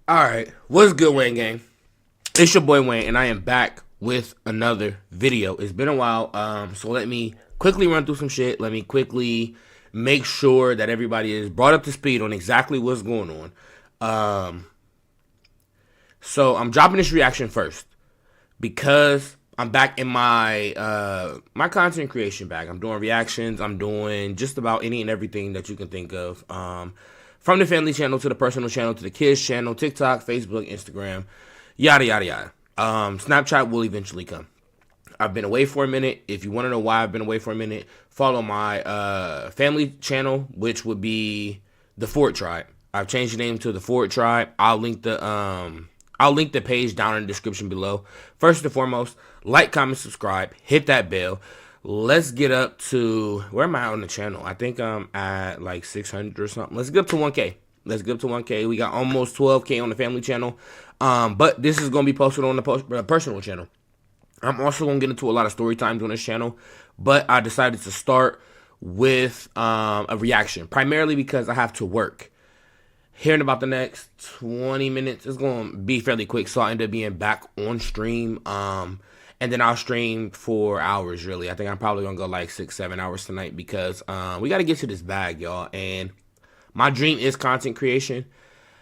Alright, what's good, Wayne gang? It's your boy Wayne, and I am back with another video. It's been a while, so let me quickly run through some shit. Let me quickly make sure that everybody is brought up to speed on exactly what's going on. So I'm dropping this reaction first because I'm back in my content creation bag. I'm doing reactions. I'm doing just about any and everything that you can think of. From the family channel to the personal channel to the kids channel, TikTok, Facebook, Instagram, yada yada yada. Snapchat will eventually come. I've been away for a minute. If you want to know why I've been away for a minute, follow my family channel, which would be the Fort Tribe. I've changed the name to the Fort Tribe. I'll link the page down in the description below. First and foremost, like, comment, subscribe, hit that bell. Let's get up to, where am I on the channel? I think I'm at like 600 or something. Let's get up to 1K. Let's get up to 1K. We got almost 12K on the family channel. But this is going to be posted on the personal channel. I'm also going to get into a lot of story times on this channel. But I decided to start with a reaction. Primarily because I have to work. Here in about the next 20 minutes, it's going to be fairly quick. So I end up being back on stream. And then I'll stream for hours, really. I think I'm probably going to go like 6-7 hours tonight because we got to get to this bag, y'all. And my dream is content creation.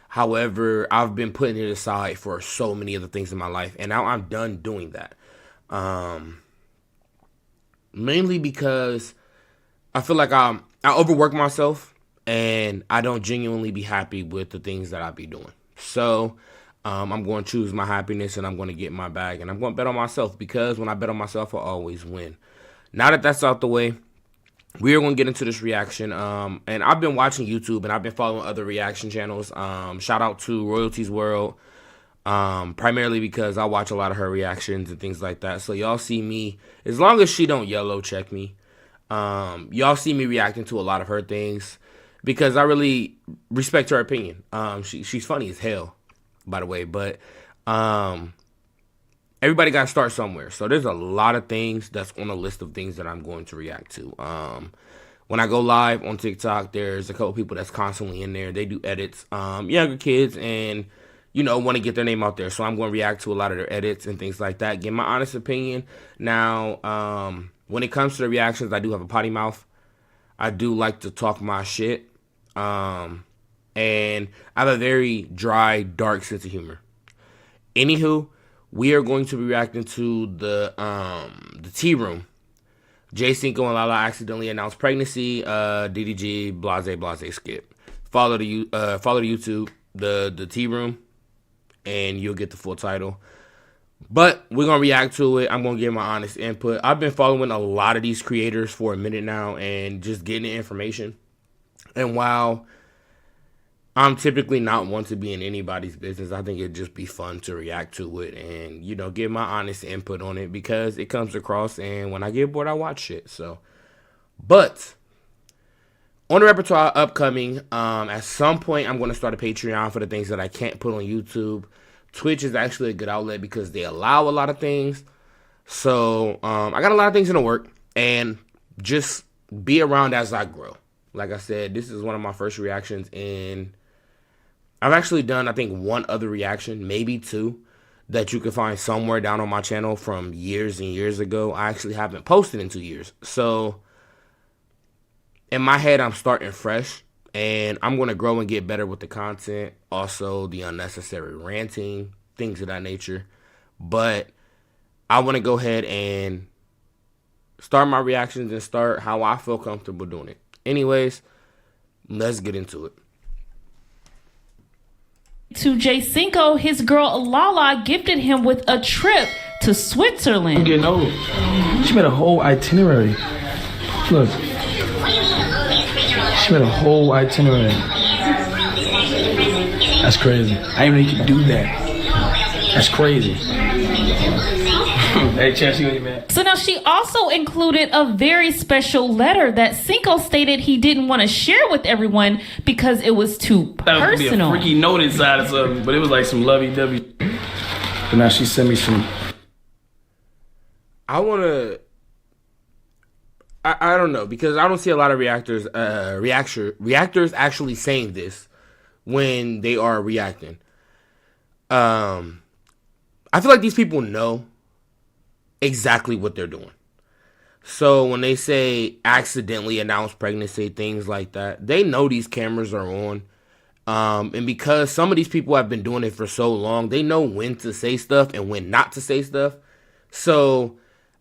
However, I've been putting it aside for so many other things in my life. And now I'm done doing that. Mainly because I feel like I overwork myself. And I don't genuinely be happy with the things that I be doing. So I'm going to choose my happiness and I'm going to get my bag. And I'm going to bet on myself because when I bet on myself, I always win. Now that that's out the way, we are going to get into this reaction. And I've been watching YouTube and I've been following other reaction channels. Shout out to Royalty's World. Primarily because I watch a lot of her reactions and things like that. So y'all see me, as long as she don't yellow check me, y'all see me reacting to a lot of her things. Because I really respect her opinion. She's funny as hell, by the way. But everybody got to start somewhere. So there's a lot of things that's on a list of things that I'm going to react to. When I go live on TikTok, there's a couple people that's constantly in there. They do edits. Younger kids and, want to get their name out there. So I'm going to react to a lot of their edits and things like that. Give my honest opinion. Now, when it comes to the reactions, I do have a potty mouth. I do like to talk my shit. And I have a very dry, dark sense of humor. Anywho, we are going to be reacting to the tea room. Cinco and Lala accidentally announced pregnancy. DDG blase skip. Follow the YouTube, the tea room, and you'll get the full title. But we're going to react to it. I'm going to give my honest input. I've been following a lot of these creators for a minute now and just getting the information. And while I'm typically not one to be in anybody's business, I think it'd just be fun to react to it and, give my honest input on it because it comes across and when I get bored, I watch shit. So, but on the repertoire upcoming, at some point, I'm going to start a Patreon for the things that I can't put on YouTube. Twitch is actually a good outlet because they allow a lot of things. So, I got a lot of things in the work and just be around as I grow. Like I said, this is one of my first reactions, and I've actually done, I think, one other reaction, maybe two, that you can find somewhere down on my channel from years and years ago. I actually haven't posted in 2 years. So, in my head, I'm starting fresh, and I'm going to grow and get better with the content. Also, the unnecessary ranting, things of that nature. But I want to go ahead and start my reactions and start how I feel comfortable doing it. Anyways, let's get into it. To Cinco, his girl Lala gifted him with a trip to Switzerland. I'm getting old. She made a whole itinerary. Look. She made a whole itinerary. That's crazy. I didn't even know you could do that. That's crazy. Hey, Chance, you ain't mad. So now she also included a very special letter that Cinco stated he didn't want to share with everyone because it was too personal. That would be a freaky note inside or something, but it was like some lovey-dovey. But now she sent me some. I don't know because I don't see a lot of reactors actually saying this when they are reacting. I feel like these people know exactly what they're doing. So when they say accidentally announce pregnancy, things like that, they know these cameras are on. And because some of these people have been doing it for so long, they know when to say stuff and when not to say stuff. So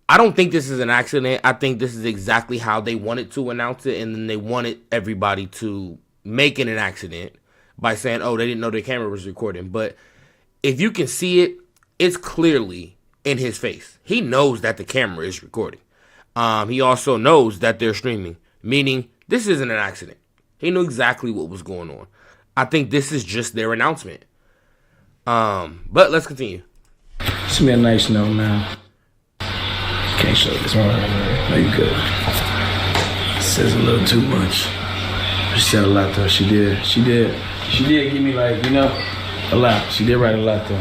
I don't think this is an accident. I think this is exactly how they wanted to announce it. And then they wanted everybody to make it an accident by saying, oh, they didn't know the camera was recording. But if you can see it, it's clearly in his face. He knows that the camera is recording. He also knows that they're streaming, meaning this isn't an accident. He knew exactly what was going on. I think this is just their announcement. But let's continue. Send me a nice note, man. Can't show this one. No, you good. Says a little too much. She said a lot, though. She did. She did give me, like, you know, a lot. She did write a lot, though.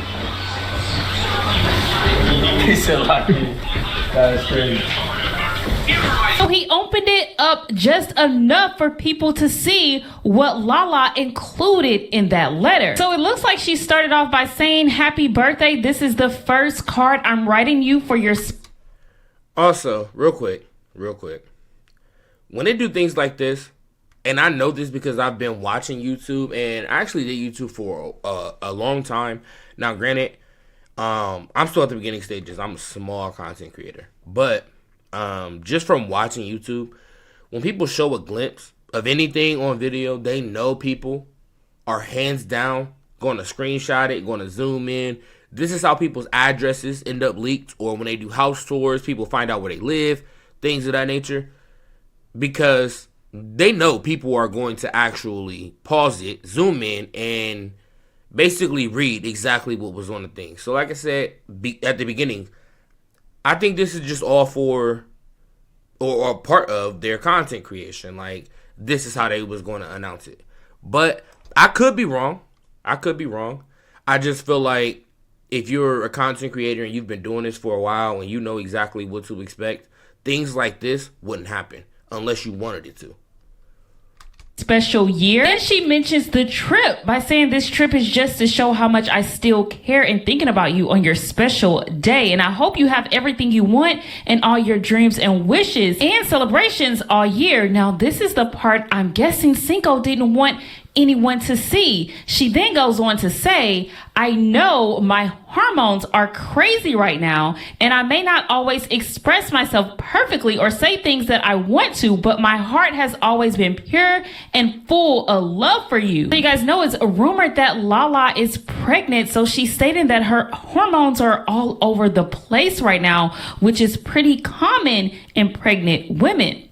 He said a lot. That's crazy. So he opened it up just enough for people to see what Lala included in that letter. So it looks like she started off by saying, happy birthday. This is the first card I'm writing you for your... Also, real quick. When they do things like this, and I know this because I've been watching YouTube, and I actually did YouTube for a long time. Now, granted, I'm still at the beginning stages. I'm a small content creator. But just from watching YouTube, when people show a glimpse of anything on video, they know people are hands down going to screenshot it, going to zoom in. This is how people's addresses end up leaked, or when they do house tours, people find out where they live, things of that nature, because they know people are going to actually pause it, zoom in, and basically read exactly what was on the thing. So like I said at the beginning, I think this is just all for or part of their content creation. Like, this is how they was going to announce it. But I could be wrong. I just feel like if you're a content creator and you've been doing this for a while and you know exactly what to expect, things like this wouldn't happen unless you wanted it to. Special year. Then she mentions the trip by saying this trip is just to show how much I still care and thinking about you on your special day. And I hope you have everything you want and all your dreams and wishes and celebrations all year. Now, this is the part I'm guessing Cinco didn't want anyone to see. She then goes on to say, I know my hormones are crazy right now, and I may not always express myself perfectly or say things that I want to, but my heart has always been pure and full of love for you. So you guys know it's rumored that Lala is pregnant, so she's stating that her hormones are all over the place right now, which is pretty common in pregnant women.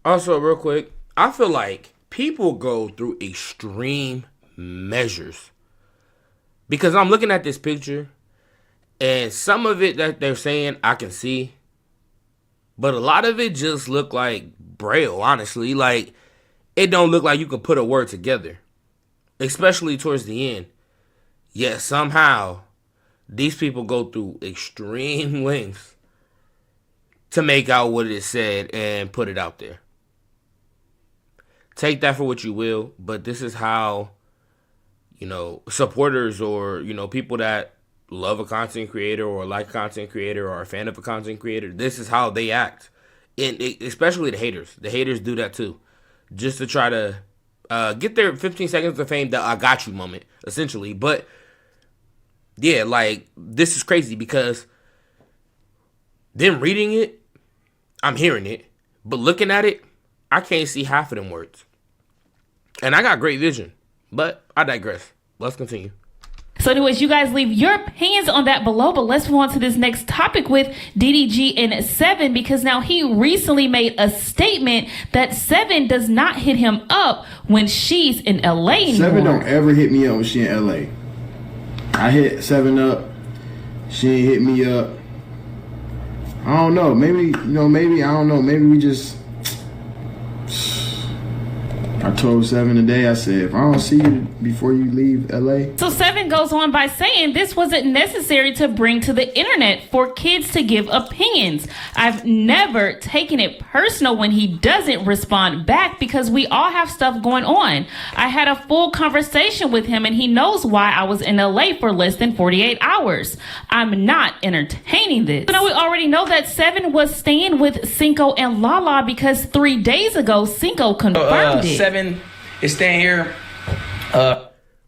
Also, real quick, I feel like people go through extreme measures, because I'm looking at this picture and some of it that they're saying I can see, but a lot of it just look like braille, honestly. Like, it don't look like you can put a word together, especially towards the end. Yet somehow these people go through extreme lengths to make out what it is said and put it out there. Take that for what you will, but this is how, supporters or, people that love a content creator or like a content creator or are a fan of a content creator, this is how they act. And especially the haters. The haters do that too. Just to try to get their 15 seconds of fame, the I got you moment, essentially. But, yeah, like, this is crazy because them reading it, I'm hearing it. But looking at it, I can't see half of them words. And I got great vision, but I digress. Let's continue. So anyways, you guys leave your opinions on that below, but let's move on to this next topic with DDG and Seven, because now he recently made a statement that Seven does not hit him up when she's in LA anymore. Seven don't ever hit me up when she in LA. I hit Seven up. She ain't hit me up. I don't know. Maybe, I don't know. Maybe we just... I told Seven today, I said, if I don't see you before you leave LA. So Seven goes on by saying this wasn't necessary to bring to the internet for kids to give opinions. I've never taken it personal when he doesn't respond back because we all have stuff going on. I had a full conversation with him and he knows why I was in LA for less than 48 hours. I'm not entertaining this. So now we already know that Seven was staying with Cinco and Lala because 3 days ago, Cinco confirmed it. Seven is staying here.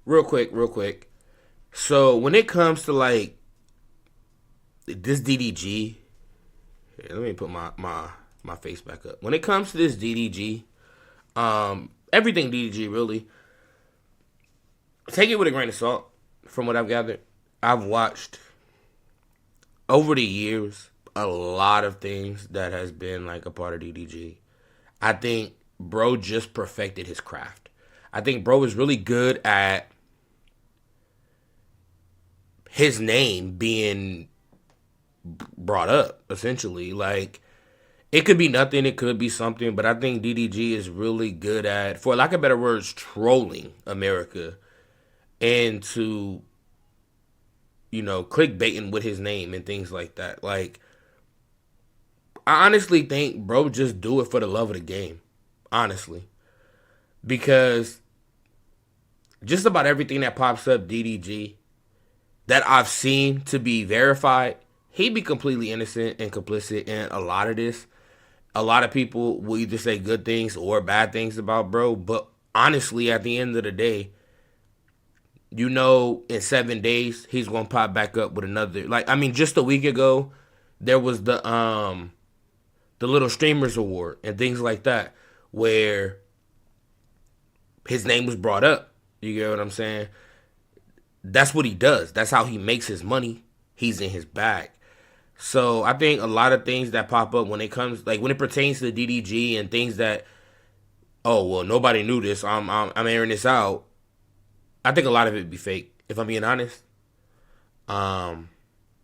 Real quick. So when it comes to like this DDG, here, let me put my face back up. When it comes to this DDG, everything DDG really, take it with a grain of salt. From what I've gathered, I've watched over the years a lot of things that has been like a part of DDG. I think bro just perfected his craft. I think bro is really good at his name being brought up, essentially. Like, it could be nothing, it could be something, but I think DDG is really good at, for lack of better words, trolling America into, clickbaiting with his name and things like that. Like, I honestly think bro just do it for the love of the game. Honestly. Because just about everything that pops up DDG that I've seen to be verified, he be completely innocent and complicit in a lot of this. A lot of people will either say good things or bad things about bro, but honestly, at the end of the day, in 7 days, he's going to pop back up with another. Just a week ago, there was the Little Streamers Award and things like that, where his name was brought up. You get what I'm saying? That's what he does. That's how he makes his money. He's in his bag. So I think a lot of things that pop up when it pertains to DDG and things that, oh well, nobody knew this. I'm airing this out. I think a lot of it be fake, if I'm being honest.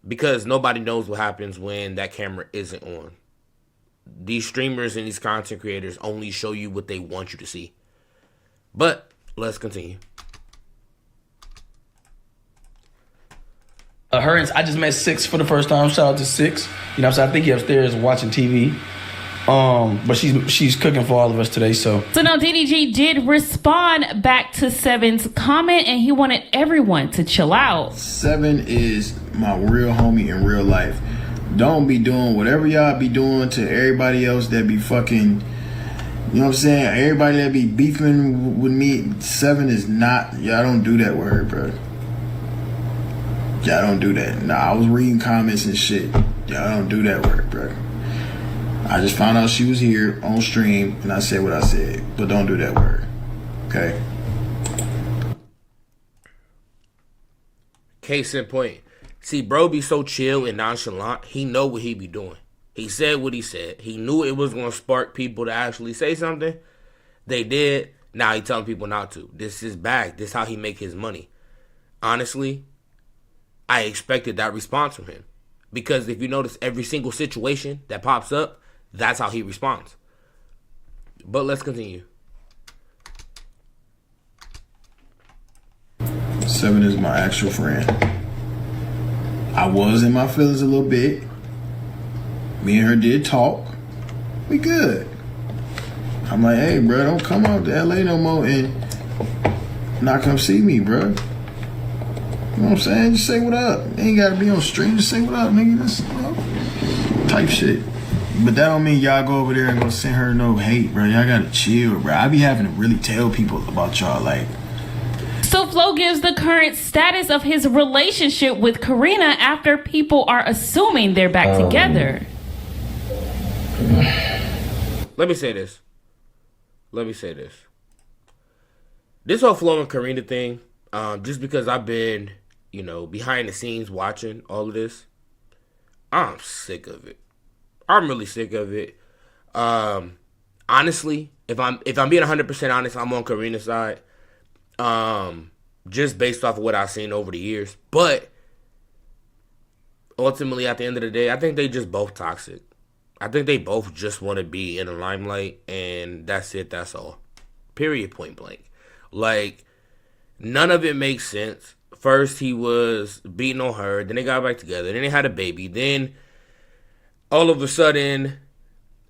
Because nobody knows what happens when that camera isn't on. These streamers and these content creators only show you what they want you to see. But let's continue. I just met Six for the first time. Shout out to Six. I think he upstairs watching TV. But she's cooking for all of us today. So now DDG did respond back to Seven's comment, and he wanted everyone to chill out. Seven is my real homie in real life. Don't be doing whatever y'all be doing to everybody else that be fucking, you know what I'm saying? Everybody that be beefing with me. Seven is not, y'all don't do that with her, bro. Y'all don't do that. Nah, I was reading comments and shit. Y'all don't do that with her, bro. I just found out she was here on stream and I said what I said. But don't do that with her. Okay? Case in point. See, bro be so chill and nonchalant. He know what he be doing. He said what he said. He knew it was going to spark people to actually say something. They did. Now he telling people not to. This is his bag. This is how he make his money. Honestly, I expected that response from him. Because if you notice, every single situation that pops up, that's how he responds. But let's continue. Seven is my actual friend. I was in my feelings a little bit. Me and her did talk. We good. I'm like, hey, bro, don't come out to LA no more and not come see me, bro. You know what I'm saying? Just say what up. Ain't gotta be on stream. Just say what up, nigga. That's, type shit. But that don't mean y'all go over there and go send her no hate, bro. Y'all gotta chill, bro. I be having to really tell people about y'all, like. So Flo gives the current status of his relationship with Karina after people are assuming they're back together. Let me say this. This whole Flo and Karina thing, just because I've been, behind the scenes watching all of this, I'm sick of it. I'm really sick of it. Honestly, if I'm being 100% honest, I'm on Karina's side. Just based off of what I've seen over the years. But ultimately, at the end of the day, I think they just both toxic. I think they both just want to be in the limelight, and that's it. That's all. Period, point blank. Like, none of it makes sense. First, he was beating on her. Then they got back together. Then they had a baby. Then, all of a sudden,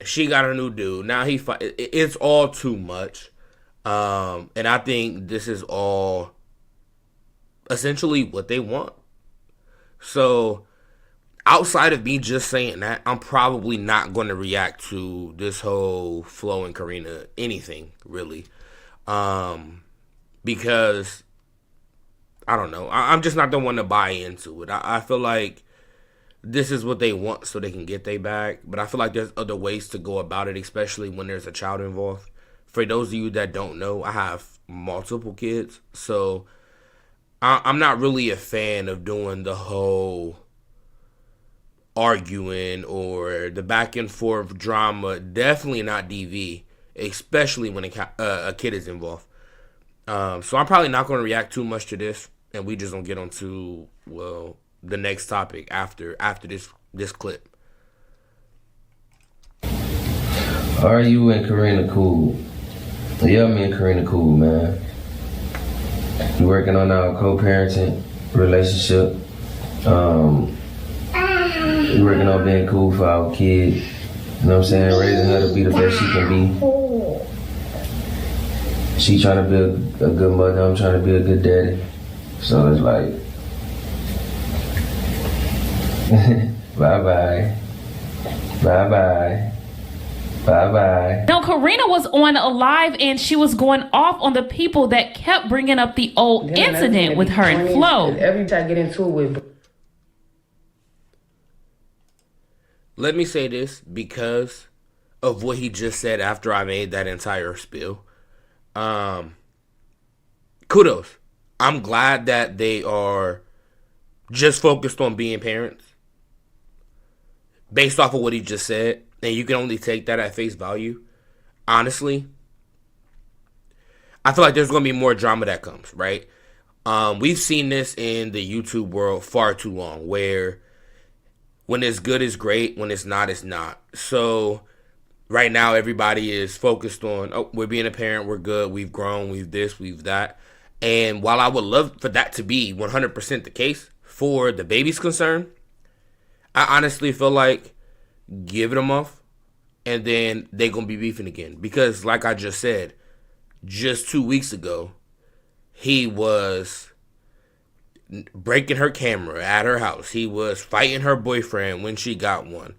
she got a new dude. Now it's all too much. And I think this is all essentially what they want. So, outside of me just saying that, I'm probably not going to react to this whole Flo and Karina anything, really. Because, I don't know. I'm just not the one to buy into it. I feel like this is what they want so they can get they bag. But I feel like there's other ways to go about it, especially when there's a child involved. For those of you that don't know, I have multiple kids. So I'm not really a fan of doing the whole arguing or the back and forth drama. Definitely not DV, especially when a kid is involved. So I'm probably not going to react too much to this. And we just gonna get on to, well, the next topic after this clip. Are you and Karina cool? Yeah, me and Karina cool, man. We working on our co-parenting relationship. We working on being cool for our kid. You know what I'm saying? Raising her to be the best she can be. She trying to be a good mother. I'm trying to be a good daddy. So it's like, bye-bye, bye-bye, bye-bye. Now, Karina was on a live and she was going off on the people that kept bringing up the old incident with her and Flo. Every time I get into it with... Let me say this because of what he just said after I made that entire spiel. Kudos. I'm glad that they are just focused on being parents based off of what he just said. And you can only take that at face value. Honestly, I feel like there's going to be more drama that comes, right? We've seen this in the YouTube world far too long, where when it's good, it's great. When it's not, it's not. So right now, everybody is focused on, oh, we're being a parent. We're good. We've grown. We've this. We've that. And while I would love for that to be 100% the case for the baby's concern, I honestly feel like give it a month and then they're going to be beefing again. Because like I just said, just 2 weeks ago, he was breaking her camera at her house. He was fighting her boyfriend when she got one.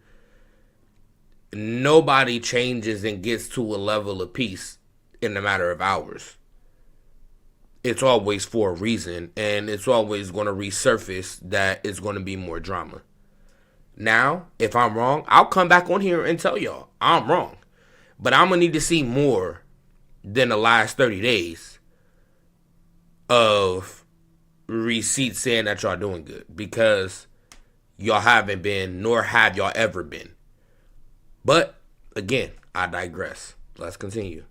Nobody changes and gets to a level of peace in a matter of hours. It's always for a reason, and it's always going to resurface that it's going to be more drama. Now, if I'm wrong, I'll come back on here and tell y'all I'm wrong. But I'm going to need to see more than the last 30 days of receipts saying that y'all doing good, because y'all haven't been, nor have y'all ever been. But, again, I digress. Let's continue.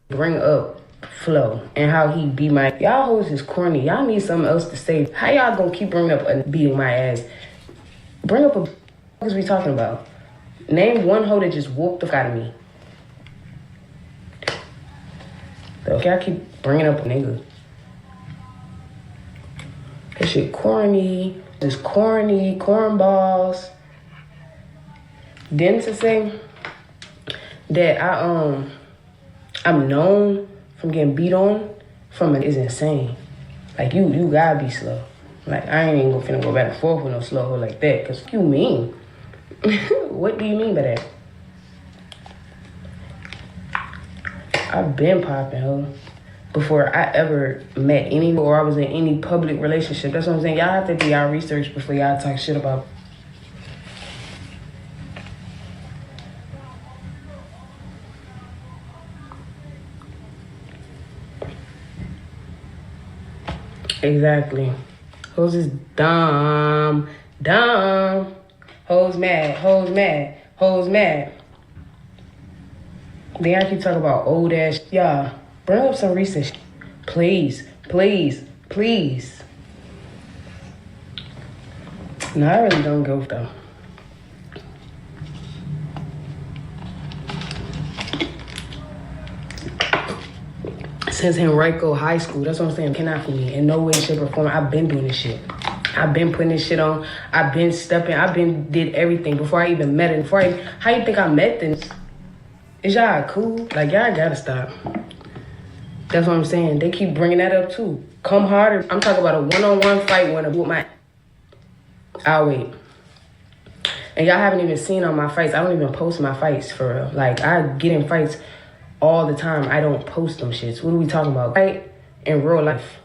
Bring up Flo and how he beat my... Y'all hoes is corny. Y'all need something else to say. How y'all gonna keep bringing up and beating my ass? Bring up a... What is we talking about? Name one hoe that just whooped the fuck out of me. Okay, I keep bringing up a nigga. That shit corny. This corny, cornballs. Then to say that I'm known from getting beat on from it is insane. Like, you gotta be slow. Like, I ain't even finna go back and forth with no slow hoe like that. Cause what you mean? What do you mean by that? I've been popping, ho. Before I ever met anyone or I was in any public relationship. That's what I'm saying. Y'all have to do y'all research before y'all talk shit about. Exactly. Hoes is dumb. Dumb. Hoes mad. Hoes mad. Hoes mad. Then I keep talking about old ass. Y'all, bring up some recent shit. Please. Please. Please. No, I really don't go though. since Henrico High School. That's what I'm saying. Cannot for me in no way, shape, or form. I've been doing this shit. I've been putting this shit on. I've been stepping. I've been did everything before I even met it. How you think I met this? Is y'all cool? Like, y'all gotta stop. That's what I'm saying. They keep bringing that up too. Come harder. I'm talking about a one-on-one fight with my... I'll wait. And y'all haven't even seen on my fights. I don't even post my fights for real. Like, I get in fights all the time. I don't post them shits. What are we talking about? Fight in real life.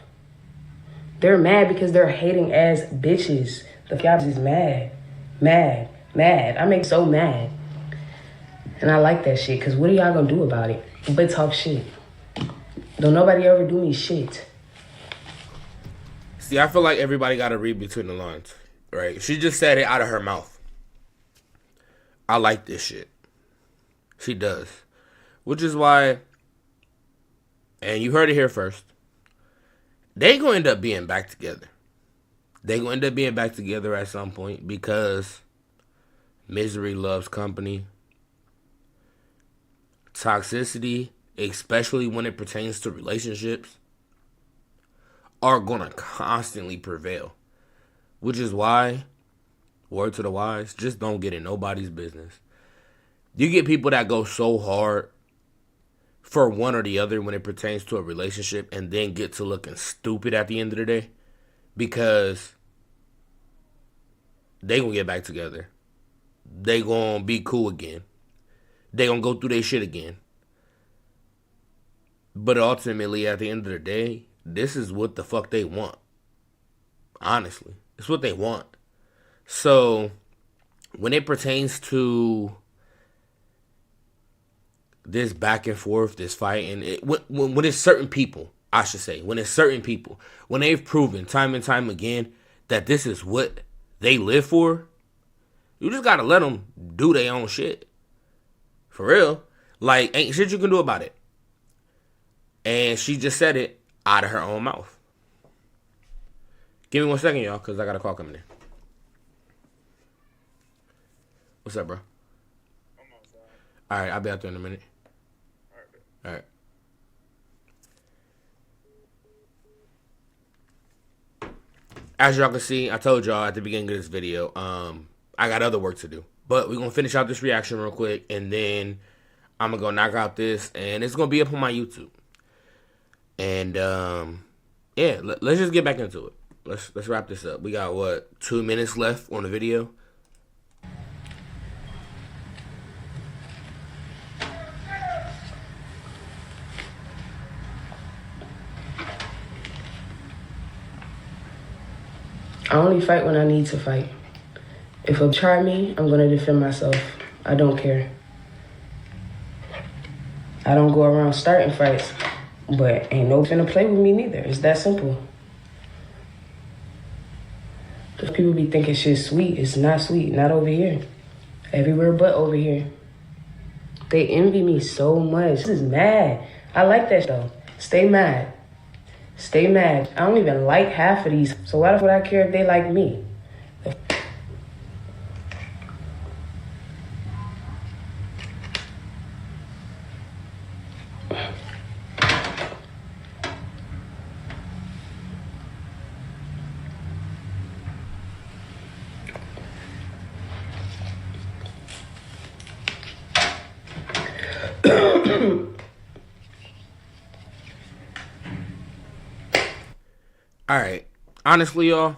They're mad because they're hating ass bitches. The y'all is mad. Mad. Mad. I make so mad. And I like that shit, because what are y'all gonna do about it? But talk shit. Don't nobody ever do me shit. See, I feel like everybody got to read between the lines, right? She just said it out of her mouth. I like this shit. She does. Which is why, and you heard it here first, they gonna end up being back together. They gonna end up being back together at some point because misery loves company. Toxicity, especially when it pertains to relationships, are gonna constantly prevail. Which is why, word to the wise, just don't get in nobody's business. You get people that go so hard for one or the other when it pertains to a relationship and then get to looking stupid at the end of the day because they gonna get back together. They gonna be cool again. They gonna go through their shit again. But ultimately, at the end of the day, this is what the fuck they want. Honestly, it's what they want. So, when it pertains to this back and forth, this fighting, when it's certain people, I should say, when it's certain people, when they've proven time and time again that this is what they live for, you just gotta let them do their own shit. For real. Like, ain't shit you can do about it. And she just said it out of her own mouth. Give me 1 second, y'all, because I got a call coming in. What's up, bro? I'm outside. All right, I'll be out there in a minute. All right. As y'all can see, I told y'all at the beginning of this video, I got other work to do. But we're going to finish out this reaction real quick, and then I'm going to go knock out this, and it's going to be up on my YouTube. And, yeah, let's just get back into it. Let's wrap this up. We got, 2 minutes left on the video? I only fight when I need to fight. If you try me, I'm gonna defend myself. I don't care. I don't go around starting fights, but ain't no finna play with me neither. It's that simple. If people be thinking shit's sweet, it's not sweet. Not over here. Everywhere but over here. They envy me so much. This is mad. I like that though. Stay mad. Stay mad. I don't even like half of these. So why would I care if they like me? All right. Honestly, y'all,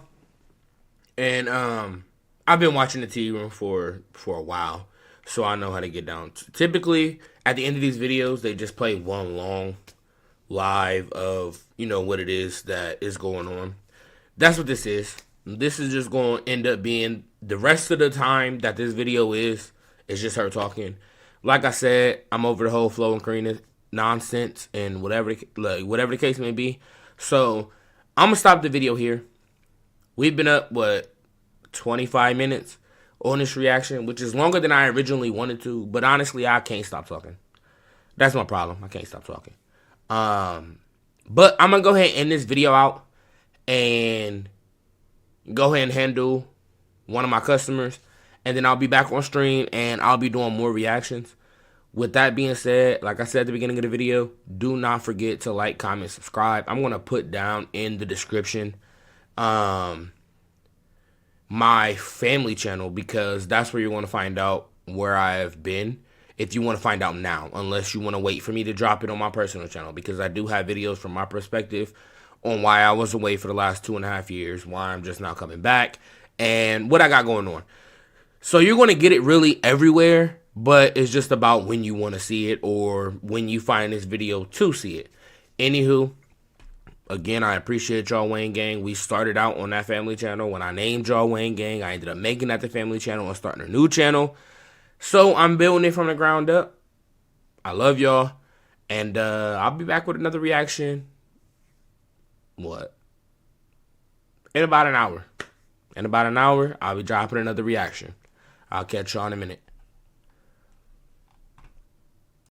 and I've been watching the TV room for a while, so I know how to get down. Typically, at the end of these videos, they just play one long live of, what it is that is going on. That's what this is. This is just going to end up being the rest of the time that this video is just her talking. Like I said, I'm over the whole Flo and Karina nonsense and whatever the case may be. So I'm going to stop the video here. We've been up, 25 minutes on this reaction, which is longer than I originally wanted to. But honestly, I can't stop talking. That's my problem. I can't stop talking. But I'm going to go ahead and end this video out and go ahead and handle one of my customers. And then I'll be back on stream and I'll be doing more reactions. With that being said, like I said at the beginning of the video, do not forget to like, comment, subscribe. I'm going to put down in the description my family channel, because that's where you're going to find out where I've been if you want to find out now, unless you want to wait for me to drop it on my personal channel, because I do have videos from my perspective on why I was away for the last 2.5 years, why I'm just now coming back, and what I got going on. So you're going to get it really everywhere, but it's just about when you want to see it or when you find this video to see it. Anywho, again, I appreciate y'all, Wayne Gang. We started out on that family channel. When I named y'all Wayne Gang, I ended up making that the family channel and starting a new channel. So I'm building it from the ground up. I love y'all. And I'll be back with another reaction. What? In about an hour. In about an hour, I'll be dropping another reaction. I'll catch y'all in a minute.